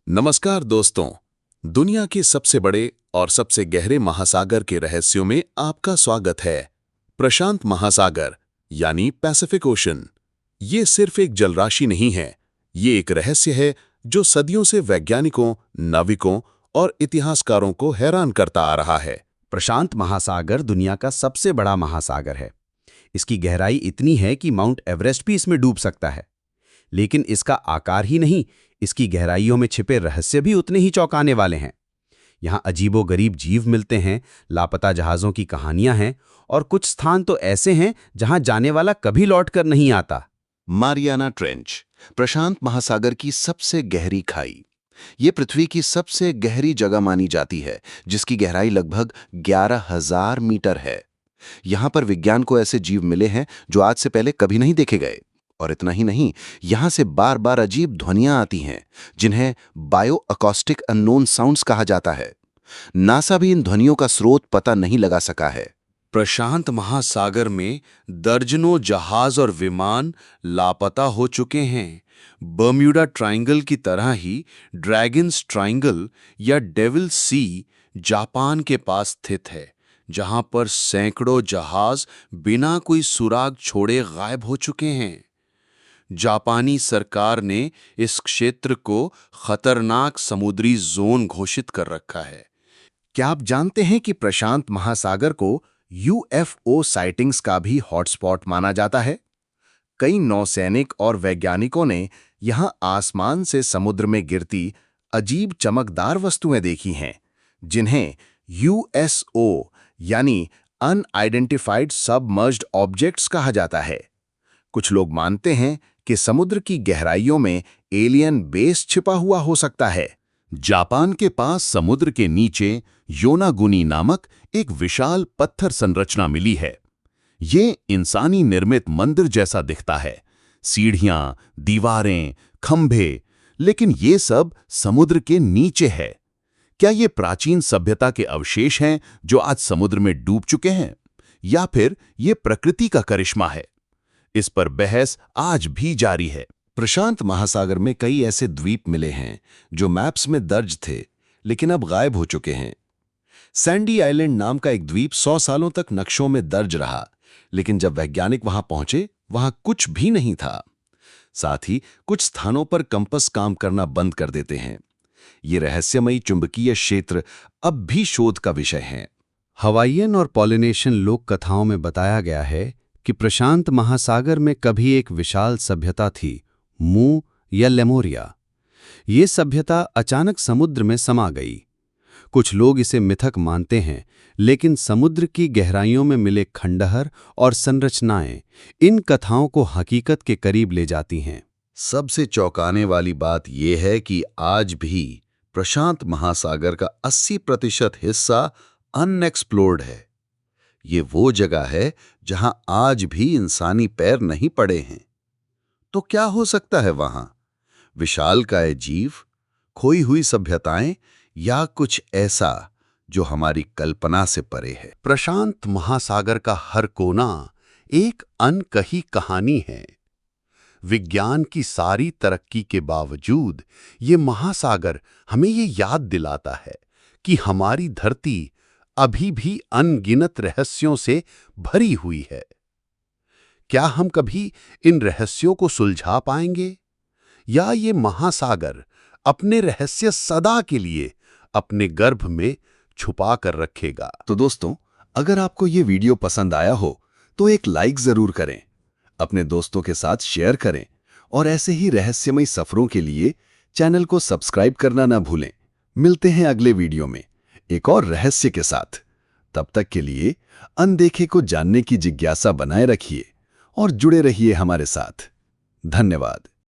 नमस्कार दोस्तों। दुनिया के सबसे बड़े और सबसे गहरे महासागर के रहस्यों में आपका स्वागत है। प्रशांत महासागर यानी पैसिफिक ओशन, ये सिर्फ एक जलराशि नहीं है, ये एक रहस्य है जो सदियों से वैज्ञानिकों, नाविकों और इतिहासकारों को हैरान करता आ रहा है। प्रशांत महासागर दुनिया का सबसे बड़ा महासागर है। इसकी गहराई इतनी है कि माउंट एवरेस्ट भी इसमें डूब सकता है। लेकिन इसका आकार ही नहीं, इसकी गहराइयों में छिपे रहस्य भी उतने ही चौंकाने वाले हैं। यहाँ अजीबोगरीब जीव मिलते हैं, लापता जहाज़ों की कहानियां हैं और कुछ स्थान तो ऐसे हैं जहां जाने वाला कभी लौटकर नहीं आता। मारियाना ट्रेंच, प्रशांत महासागर की सबसे गहरी खाई। ये पृथ्वी की सबसे गहरी जगह मानी जाती है, जिसकी गहराई लगभग 11,000 मीटर है। यहां पर विज्ञान को ऐसे जीव मिले हैं जो आज से पहले कभी नहीं देखे गए। और इतना ही नहीं, यहां से बार बार अजीब ध्वनियां आती हैं, जिन्हें बायो अकॉस्टिक अननोन साउंड्स कहा जाता है। नासा भी इन ध्वनियों का स्रोत पता नहीं लगा सका है। प्रशांत महासागर में दर्जनों जहाज और विमान लापता हो चुके हैं। बर्म्यूडा ट्रायंगल की तरह ही ड्रैगन्स ट्रायंगल या डेविल सी जापान के पास स्थित है, जहां पर सैकड़ों जहाज बिना कोई सुराग छोड़े गायब हो चुके हैं। जापानी सरकार ने इस क्षेत्र को खतरनाक समुद्री जोन घोषित कर रखा है। क्या आप जानते हैं कि प्रशांत महासागर को यूएफओ साइटिंग्स का भी हॉटस्पॉट माना जाता है? कई नौसैनिक और वैज्ञानिकों ने यहां आसमान से समुद्र में गिरती अजीब चमकदार वस्तुएं देखी हैं, जिन्हें यूएसओ यानी अनआइडेंटिफाइड सबमर्ज्ड ऑब्जेक्ट्स कहा जाता है। कुछ लोग मानते हैं कि समुद्र की गहराइयों में एलियन बेस छिपा हुआ हो सकता है। जापान के पास समुद्र के नीचे योनागुनी नामक एक विशाल पत्थर संरचना मिली है। ये इंसानी निर्मित मंदिर जैसा दिखता है, सीढ़ियां, दीवारें, खंभे, लेकिन ये सब समुद्र के नीचे है। क्या ये प्राचीन सभ्यता के अवशेष हैं जो आज समुद्र में डूब चुके हैं, या फिर ये प्रकृति का करिश्मा है? इस पर बहस आज भी जारी है। प्रशांत महासागर में कई ऐसे द्वीप मिले हैं जो मैप्स में दर्ज थे, लेकिन अब गायब हो चुके हैं। सैंडी आइलैंड नाम का एक द्वीप 100 सालों तक नक्शों में दर्ज रहा, लेकिन जब वैज्ञानिक वहां पहुंचे, वहां कुछ भी नहीं था। साथ ही कुछ स्थानों पर कंपास काम करना बंद कर देते हैं। ये रहस्यमयी चुंबकीय क्षेत्र अब भी शोध का विषय है। हवाईयन और पॉलिनेशियन लोक कथाओं में बताया गया है कि प्रशांत महासागर में कभी एक विशाल सभ्यता थी, मू या लेमोरिया। ये सभ्यता अचानक समुद्र में समा गई। कुछ लोग इसे मिथक मानते हैं, लेकिन समुद्र की गहराइयों में मिले खंडहर और संरचनाएं इन कथाओं को हकीकत के करीब ले जाती हैं। सबसे चौंकाने वाली बात यह है कि आज भी प्रशांत महासागर का 80% हिस्सा अनएक्सप्लोर्ड है। ये वो जगह है जहां आज भी इंसानी पैर नहीं पड़े हैं। तो क्या हो सकता है वहां? विशालकाय जीव, खोई हुई सभ्यताएं, या कुछ ऐसा जो हमारी कल्पना से परे है? प्रशांत महासागर का हर कोना एक अनकही कहानी है। विज्ञान की सारी तरक्की के बावजूद ये महासागर हमें ये याद दिलाता है कि हमारी धरती अभी भी अनगिनत रहस्यों से भरी हुई है। क्या हम कभी इन रहस्यों को सुलझा पाएंगे, या ये महासागर अपने रहस्य सदा के लिए अपने गर्भ में छुपा कर रखेगा? तो दोस्तों, अगर आपको ये वीडियो पसंद आया हो तो एक लाइक जरूर करें, अपने दोस्तों के साथ शेयर करें और ऐसे ही रहस्यमयी सफरों के लिए चैनल को सब्सक्राइब करना ना भूलें। मिलते हैं अगले वीडियो में एक और रहस्य के साथ। तब तक के लिए अनदेखे को जानने की जिज्ञासा बनाए रखिए और जुड़े रहिए हमारे साथ। धन्यवाद।